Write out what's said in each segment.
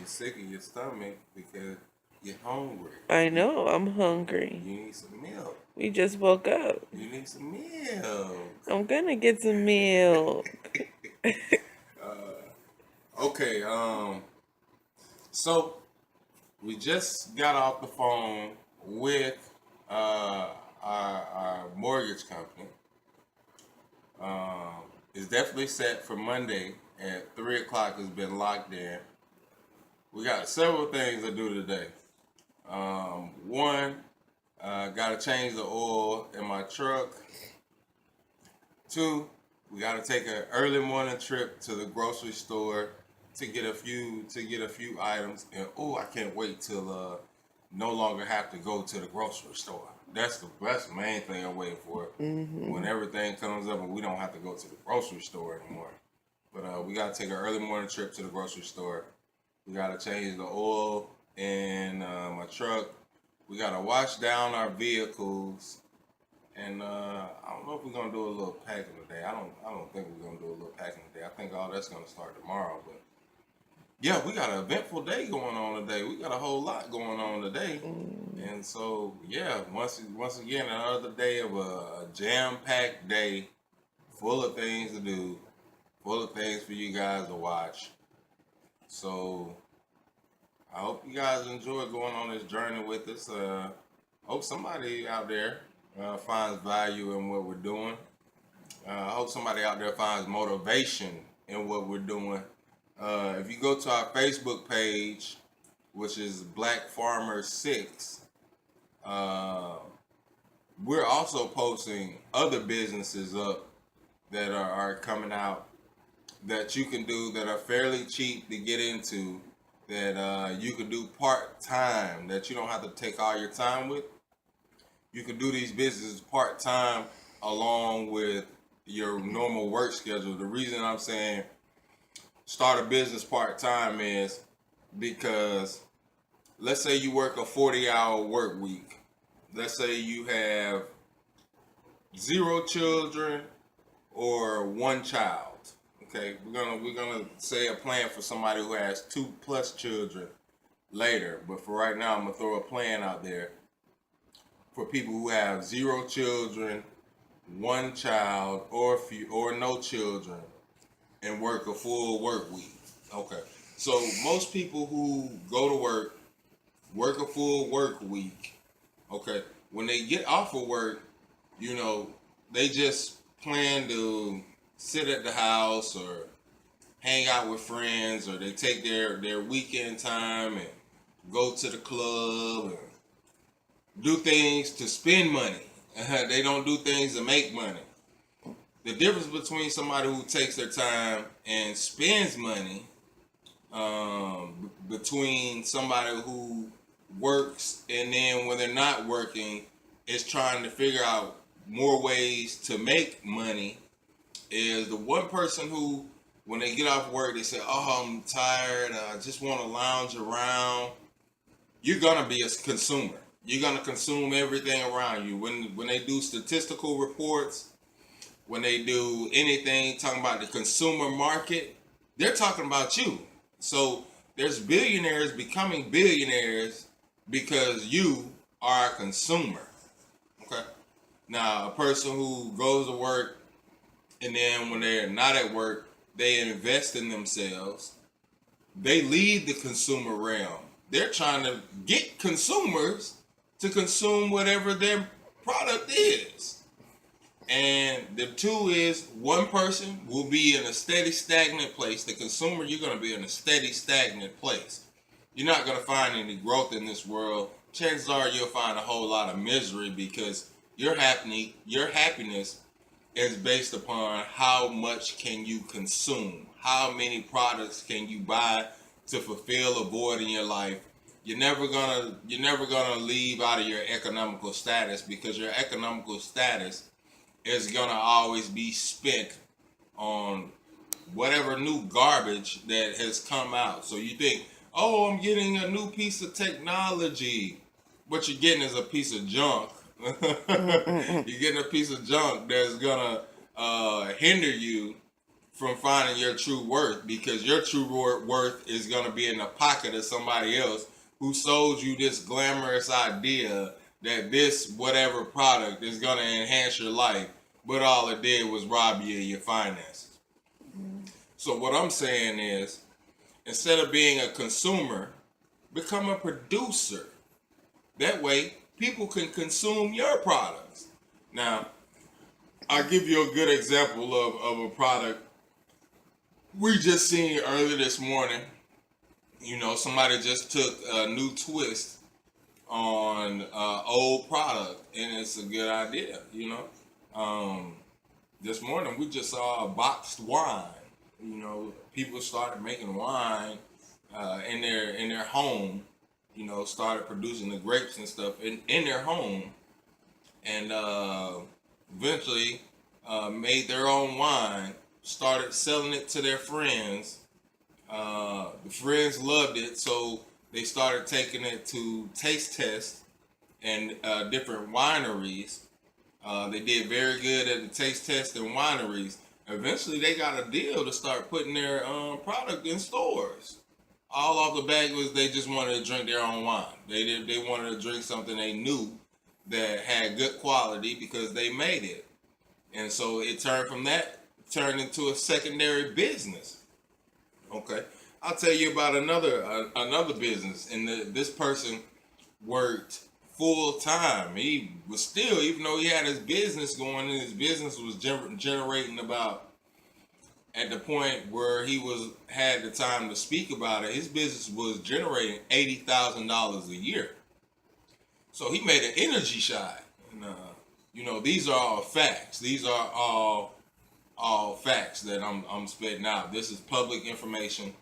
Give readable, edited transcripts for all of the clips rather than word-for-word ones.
sick in your stomach because you're hungry. I know, I'm hungry. You need some milk. We just woke up. You need some milk. I'm gonna get some milk. Okay, so we just got off the phone with our mortgage company. It's definitely set for Monday at 3 o'clock. It's been locked in. We got several things to do today. One, got to change the oil in my truck. Two, we got to take an early morning trip to the grocery store to get a few items. And I can't wait till no longer have to go to the grocery store. That's the main thing I'm waiting for. When everything comes up and we don't have to go to the grocery store anymore. But we got to take an early morning trip to the grocery store. We got to change the oil in my truck. We got to wash down our vehicles. And I don't know if we're gonna do a little packing today. I don't think we're gonna do a little packing today. I think all that's gonna start tomorrow. But yeah, we got an eventful day going on today. We got a whole lot going on today. And so yeah, once again another day of a jam-packed day, full of things to do, full of things for you guys to watch. So I hope you guys enjoy going on this journey with us. Hope somebody out there finds value in what we're doing. I hope somebody out there finds motivation in what we're doing. If you go to our Facebook page, which is Black Farmer 6, we're also posting other businesses up that are coming out that you can do that are fairly cheap to get into, that you can do part-time, that you don't have to take all your time with. You can do these businesses part-time along with your normal work schedule. The reason I'm saying start a business part-time is because let's say you work a 40-hour work week. Let's say you have 0 children or 1 child. Okay, we're gonna say a plan for somebody who has 2+ children later. But for right now, I'm gonna throw a plan out there for people who have 0 children, 1 child, or no children, and work a full work week. Okay, so most people who go to work a full work week. Okay, when they get off of work, they just plan to sit at the house or hang out with friends, or they take their weekend time and go to the club and do things to spend money. They don't do things to make money. The difference between somebody who takes their time and spends money, between somebody who works and then when they're not working is trying to figure out more ways to make money, is the one person who, when they get off work, they say, "Oh, I'm tired. I just want to lounge around." You're gonna be a consumer. You're gonna consume everything around you. When they do statistical reports, when they do anything talking about the consumer market, they're talking about you. So there's billionaires becoming billionaires because you are a consumer. Okay. Now, a person who goes to work and then when they're not at work, they invest in themselves. They leave the consumer realm. They're trying to get consumers to consume whatever their product is. And the two is, one person will be in a steady, stagnant place. The consumer, you're going to be in a steady, stagnant place. You're not going to find any growth in this world. Chances are you'll find a whole lot of misery because your happiness is based upon how much can you consume. How many products can you buy to fulfill a void in your life? You're never gonna leave out of your economical status, because your economical status is gonna always be spent on whatever new garbage that has come out. So you think, oh, I'm getting a new piece of technology. What you're getting is a piece of junk. You're getting a piece of junk that's gonna hinder you from finding your true worth, because your true worth is going to be in the pocket of somebody else who sold you this glamorous idea that this whatever product is going to enhance your life, but all it did was rob you of your finances. So what I'm saying is, instead of being a consumer, become a producer. That way, people can consume your products. Now, I'll give you a good example of a product we just seen earlier this morning. You know, somebody just took a new twist on old product, and it's a good idea. You know, this morning we just saw boxed wine. You know, people started making wine in their home. You know, started producing the grapes and stuff in their home, and eventually made their own wine. Started selling it to their friends. The friends loved it, so they started taking it to taste tests and different wineries. They did very good at the taste test and wineries. Eventually, they got a deal to start putting their product in stores. All off the back was they just wanted to drink their own wine. They wanted to drink something they knew that had good quality because they made it. And so it turned into a secondary business. Okay, I'll tell you about another business, and this person worked full time. He was still, even though he had his business going, and his business was generating about, at the point where he had the time to speak about it, his business was generating $80,000 a year. So he made an energy shot, and you know, these are all facts. These are all facts that I'm spitting out. This is public information.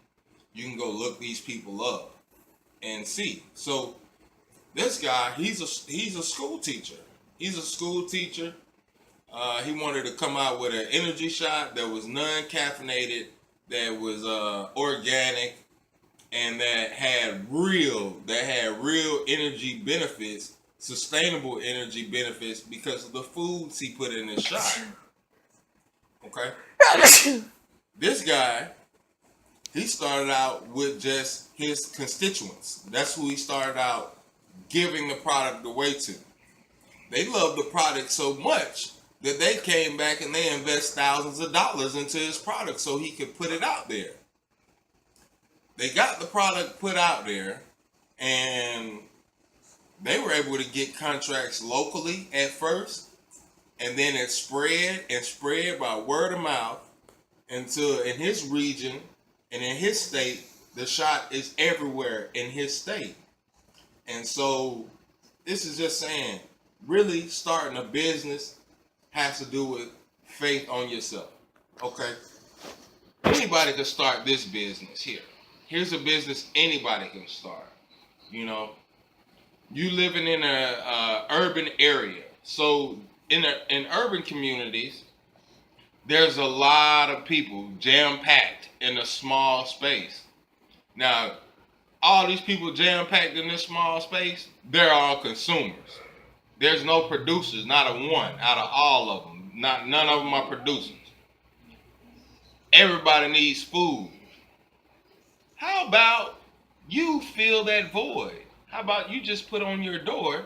You can go look these people up and see. So this guy, he's a school teacher. He's a school teacher. He wanted to come out with an energy shot that was non-caffeinated, that was organic, and that had real energy benefits, sustainable energy benefits, because of the foods he put in his shot. Okay. This guy, he started out with just his constituents. That's who he started out giving the product away to. They loved the product so much that they came back and they invest thousands of dollars into his product so he could put it out there. They got the product put out there, and they were able to get contracts locally at first, and then it spread by word of mouth until in his region and in his state, the shot is everywhere in his state. And so this is just saying, really starting a business has to do with faith on yourself. Okay? Anybody can start this business here. Here's a business anybody can start. You know, you living in a urban area. So in urban communities, there's a lot of people jam-packed in a small space. Now, all these people jam-packed in this small space, they're all consumers. There's no producers, not a one out of all of them. None of them are producers. Everybody needs food. How about you fill that void? How about you just put on your door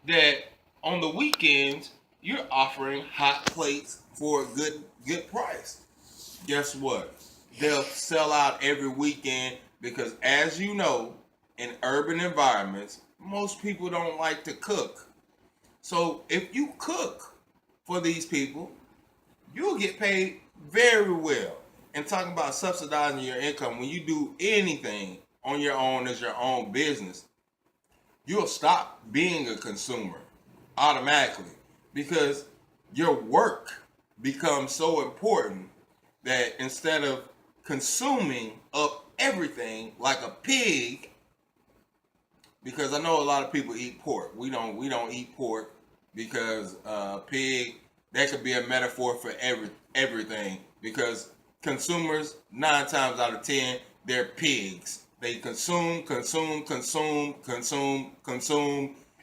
that on the weekends you're offering hot plates for a good price? Guess what? They'll sell out every weekend because, as you know, in urban environments, most people don't like to cook. So if you cook for these people, you'll get paid very well. And talking about subsidizing your income, when you do anything on your own as your own business, you'll stop being a consumer automatically, because your work becomes so important that instead of consuming up everything like a pig, because I know a lot of people eat pork. We don't eat pork because pig, that could be a metaphor for everything, because consumers 9 times out of 10, they're pigs. They consume,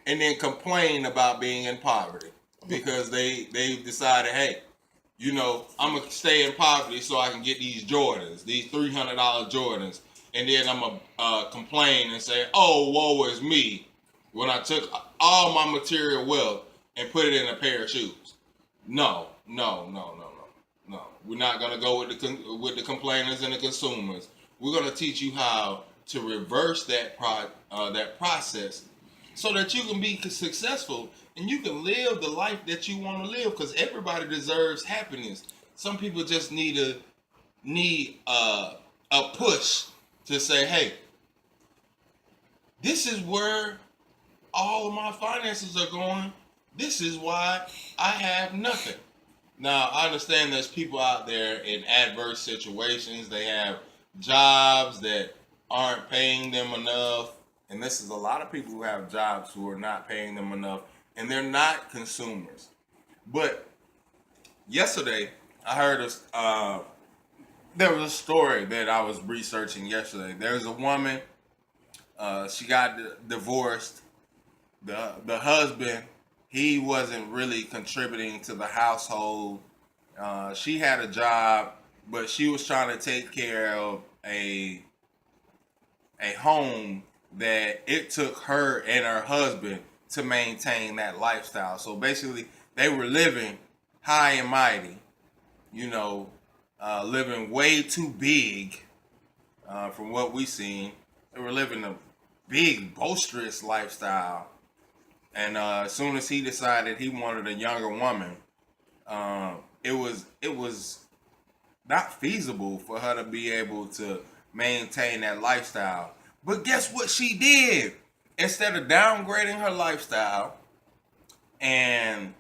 and then complain about being in poverty because they decided, hey, you know, I'm gonna stay in poverty so I can get these Jordans, these $300 Jordans, and then I'm gonna complain and say, "Oh, woe is me," when I took all my material wealth and put it in a pair of shoes. No, no, no, no, no, no. We're not gonna go with the complainers and the consumers. We're gonna teach you how to reverse that process so that you can be successful and you can live the life that you want to live. Because everybody deserves happiness. Some people just need a push to say, "Hey, this is where all of my finances are going. This is why I have nothing." Now, I understand there's people out there in adverse situations. They have jobs that aren't paying them enough. And this is a lot of people who have jobs who are not paying them enough. And they're not consumers. But yesterday, I heard there was a story that I was researching yesterday. There's a woman, she got divorced. The husband, he wasn't really contributing to the household. She had a job, but she was trying to take care of a home that it took her and her husband to maintain that lifestyle. So basically, they were living high and mighty, you know, living way too big from what we seen. They were living a big, boisterous lifestyle. And as soon as he decided he wanted a younger woman, it was not feasible for her to be able to maintain that lifestyle. But guess what she did? Instead of downgrading her lifestyle and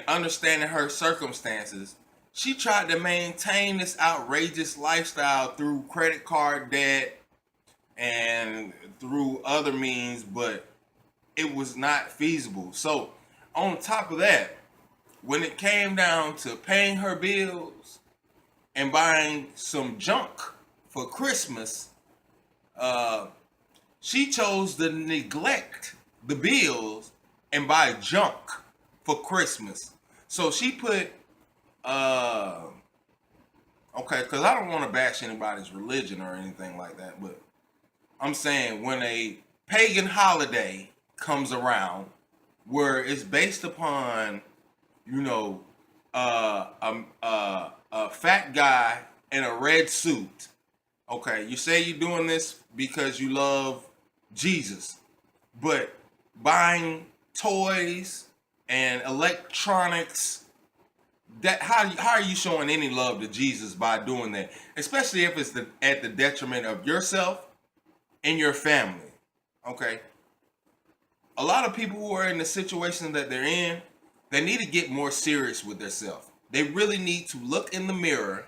understanding her circumstances, she tried to maintain this outrageous lifestyle through credit card debt and through other means, but it was not feasible. So on top of that, when it came down to paying her bills and buying some junk for Christmas, she chose to neglect the bills and buy junk for Christmas. So she put, okay, because I don't want to bash anybody's religion or anything like that, but I'm saying when a pagan holiday comes around where it's based upon, you know, a fat guy in a red suit. Okay, you say you're doing this because you love Jesus, but buying toys and electronics, that how are you showing any love to Jesus by doing that? Especially if it's at the detriment of yourself and your family. Okay, a lot of people who are in the situation that they're in, they need to get more serious with themselves. They really need to look in the mirror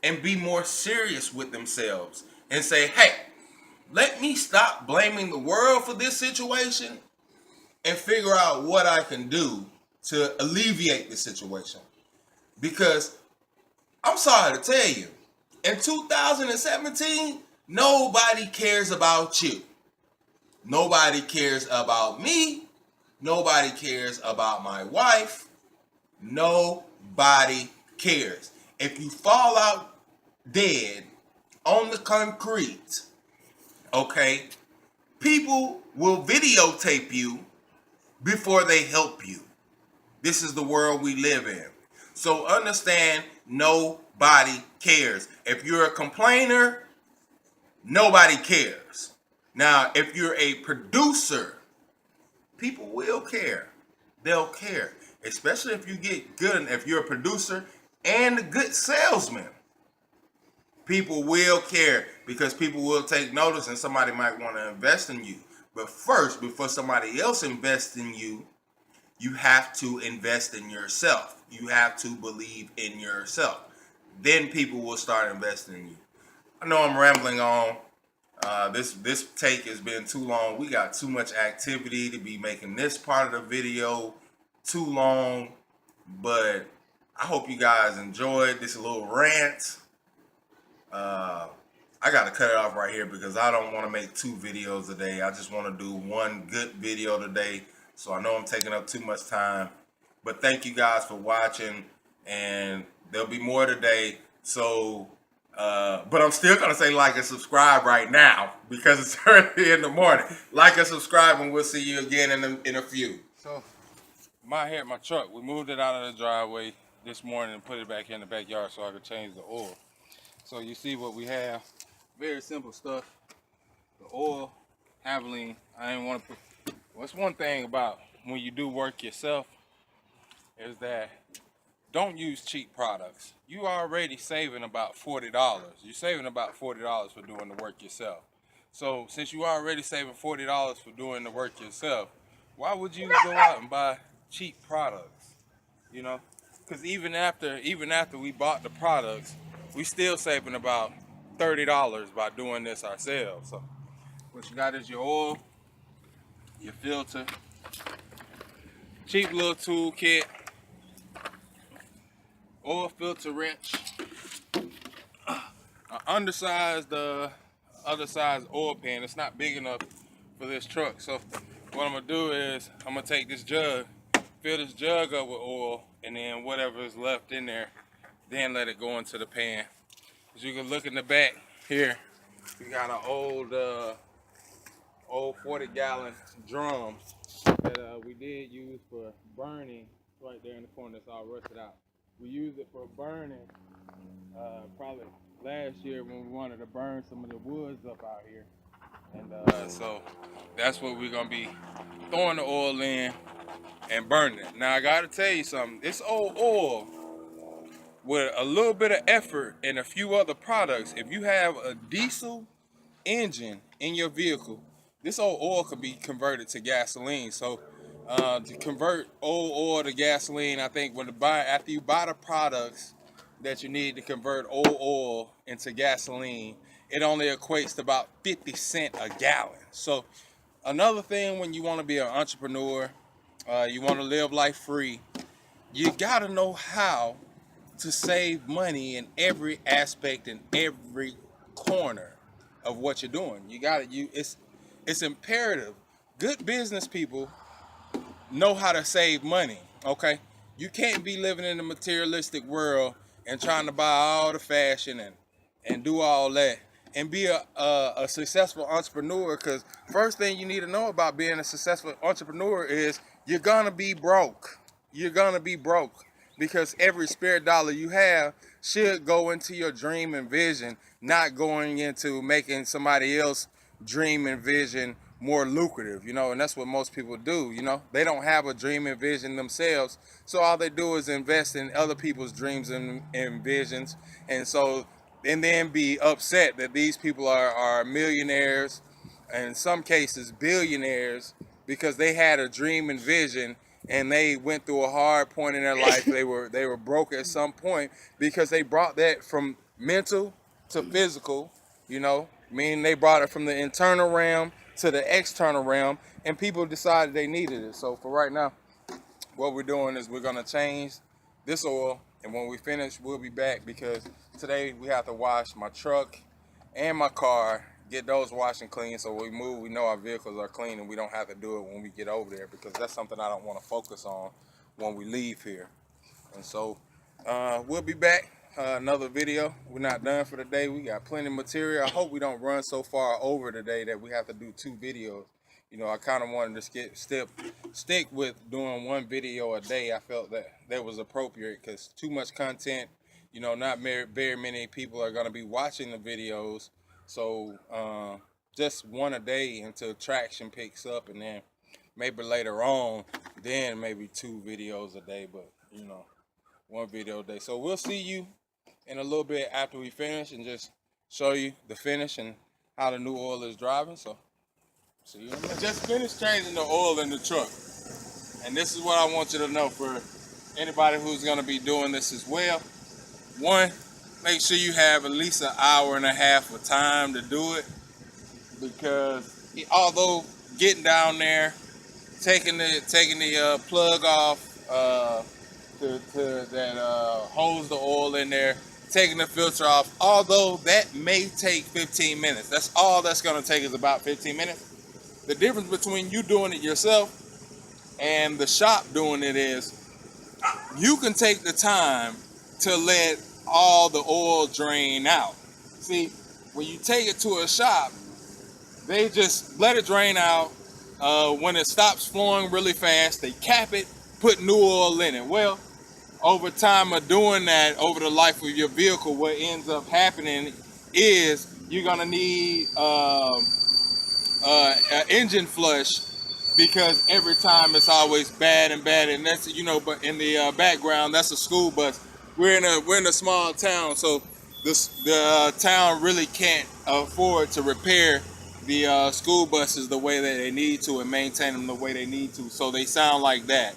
and be more serious with themselves and say, "Hey, let me stop blaming the world for this situation and figure out what I can do to alleviate the situation." Because I'm sorry to tell you, in 2017, nobody cares about you. Nobody cares about me. Nobody cares about my wife. Nobody cares. If you fall out dead on the concrete, okay, people will videotape you before they help you. This is the world we live in. So understand, nobody cares. If you're a complainer, nobody cares. Now, if you're a producer, people will care. They'll care. Especially if you get good, and if you're a producer and a good salesman, people will care because people will take notice and somebody might want to invest in you. But first, before somebody else invests in you, you have to invest in yourself. You have to believe in yourself. Then people will start investing in you. I know I'm rambling on. This take has been too long. We got too much activity to be making this part of the video too long. But I hope you guys enjoyed this little rant. I got to cut it off right here because I don't want to make 2 videos a day. I just want to do one good video today. So I know I'm taking up too much time. But thank you guys for watching. and there'll be more today. So, but I'm still gonna say like and subscribe right now because it's early in the morning. Like and subscribe, and we'll see you again in a few. So, my truck, we moved it out of the driveway this morning and put it back in the backyard so I could change the oil. So you see what we have. Very simple stuff. The oil, Havoline. I didn't want to put. What's one thing about when you do work yourself is that don't use cheap products. You already saving about $40. You're saving about $40 for doing the work yourself. So since you already saving $40 for doing the work yourself, why would you go out and buy cheap products? You know, because even after we bought the products, we still saving about $30 by doing this ourselves. So what you got is your oil, your filter, cheap little tool kit, oil filter wrench, an undersized other size oil pan. It's not big enough for this truck. So what I'm gonna do is I'm gonna take this jug, fill this jug up with oil, and then whatever is left in there, then let it go into the pan. As you can look in the back here, we got an old 40-gallon drum that we did use for burning. Right there in the corner, it's all rusted out. We used it for burning probably last year when we wanted to burn some of the woods up out here. And so that's what we're gonna be throwing the oil in and burning it. Now I gotta tell you something, this old oil, with a little bit of effort and a few other products, if you have a diesel engine in your vehicle, this old oil could be converted to gasoline. So to convert old oil to gasoline, I think after you buy the products that you need to convert old oil into gasoline, it only equates to about 50 cents a gallon. So another thing, when you want to be an entrepreneur, you want to live life free, you got to know how to save money in every aspect, in every corner of what you're doing. It's imperative. Good business people know how to save money, okay? You can't be living in a materialistic world and trying to buy all the fashion and do all that and be a successful entrepreneur, because first thing you need to know about being a successful entrepreneur is you're gonna be broke. You're gonna be broke because every spare dollar you have should go into your dream and vision, not going into making somebody else dream and vision more lucrative, you know. And that's what most people do, you know. They don't have a dream and vision themselves, so all they do is invest in other people's dreams and visions, and then be upset that these people are millionaires, and in some cases billionaires, because they had a dream and vision and they went through a hard point in their life. They were broke at some point because they brought that from mental to physical, you know, meaning they brought it from the internal realm to the external realm, and people decided they needed it. So for right now, what we're doing is we're gonna change this oil, and when we finish, we'll be back, because today we have to wash my truck and my car, get those washed and clean, so when we move, we know our vehicles are clean and we don't have to do it when we get over there, because that's something I don't want to focus on when we leave here. And so we'll be back, another video. We're not done for the day. We got plenty of material. I hope we don't run so far over today that we have to do 2 videos. You know, I kind of wanted to stick with doing 1 video a day. I felt that was appropriate, because too much content, you know, not very many people are going to be watching the videos. So just 1 a day until traction picks up, and then maybe later on, then maybe 2 videos a day, but you know, 1 video a day. So we'll see you in a little bit after we finish, and just show you the finish and how the new oil is driving. So see you in a minute. I just finished changing the oil in the truck, and this is what I want you to know for anybody who's going to be doing this as well. 1, make sure you have at least an hour and a half of time to do it, because although getting down there, taking the plug off that holds the oil in there, taking the filter off, although that may take 15 minutes. That's all that's going to take, is about 15 minutes. The difference between you doing it yourself and the shop doing it is you can take the time to let all the oil drain out. See, when you take it to a shop, they just let it drain out. When it stops flowing really fast, they cap it, put new oil in it. Well, over time of doing that, over the life of your vehicle, what ends up happening is you're gonna need an engine flush, because every time it's always bad and bad. And that's, but in the background, that's a school bus. We're in a small town, so the town really can't afford to repair the school buses the way that they need to and maintain them the way they need to. So they sound like that.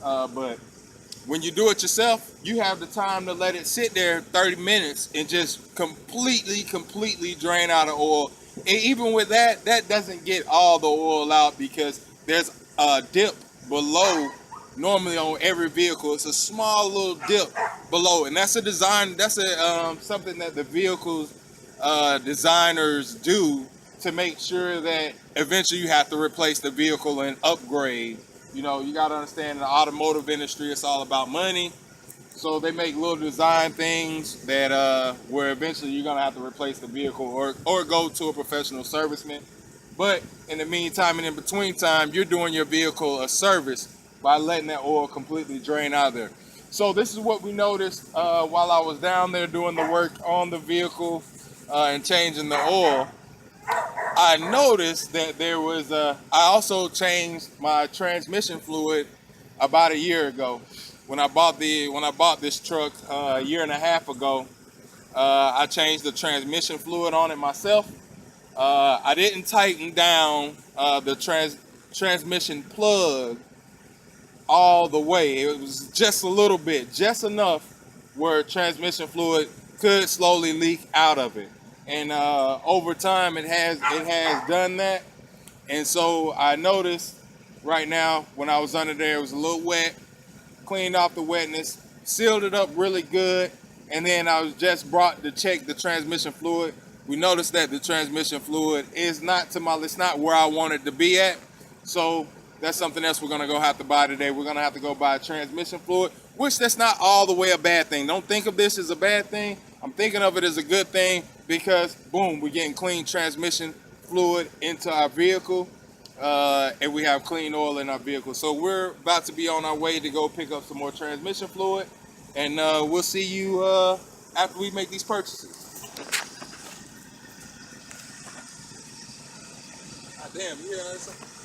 But when you do it yourself, you have the time to let it sit there 30 minutes and just completely drain out the oil. And even with that, that doesn't get all the oil out, because there's a dip below. Normally on every vehicle, it's a small little dip below, and that's a design. That's something that the vehicles designers do to make sure that eventually you have to replace the vehicle and upgrade. You got to understand, in the automotive industry, it's all about money. So they make little design things that where eventually you're gonna have to replace the vehicle or go to a professional serviceman. But in the meantime and in between time, you're doing your vehicle a service by letting that oil completely drain out of there. So this is what we noticed while I was down there doing the work on the vehicle and changing the oil. I noticed that I also changed my transmission fluid about a year ago. When I bought this truck a year and a half ago, I changed the transmission fluid on it myself. I didn't tighten down the transmission plug all the way. It was just a little bit, just enough where transmission fluid could slowly leak out of it. And over time, it has done that. And so I noticed right now, when I was under there, it was a little wet. Cleaned off the wetness, sealed it up really good, and then I was just brought to check the transmission fluid. We noticed that the transmission fluid is it's not where I want it to be at. So that's something else we're gonna go have to buy today. We're gonna have to go buy transmission fluid, which that's not all the way a bad thing. Don't think of this as a bad thing. I'm thinking of it as a good thing, because boom, we're getting clean transmission fluid into our vehicle. And we have clean oil in our vehicle. So we're about to be on our way to go pick up some more transmission fluid, and we'll see you after we make these purchases. God damn, you hear that?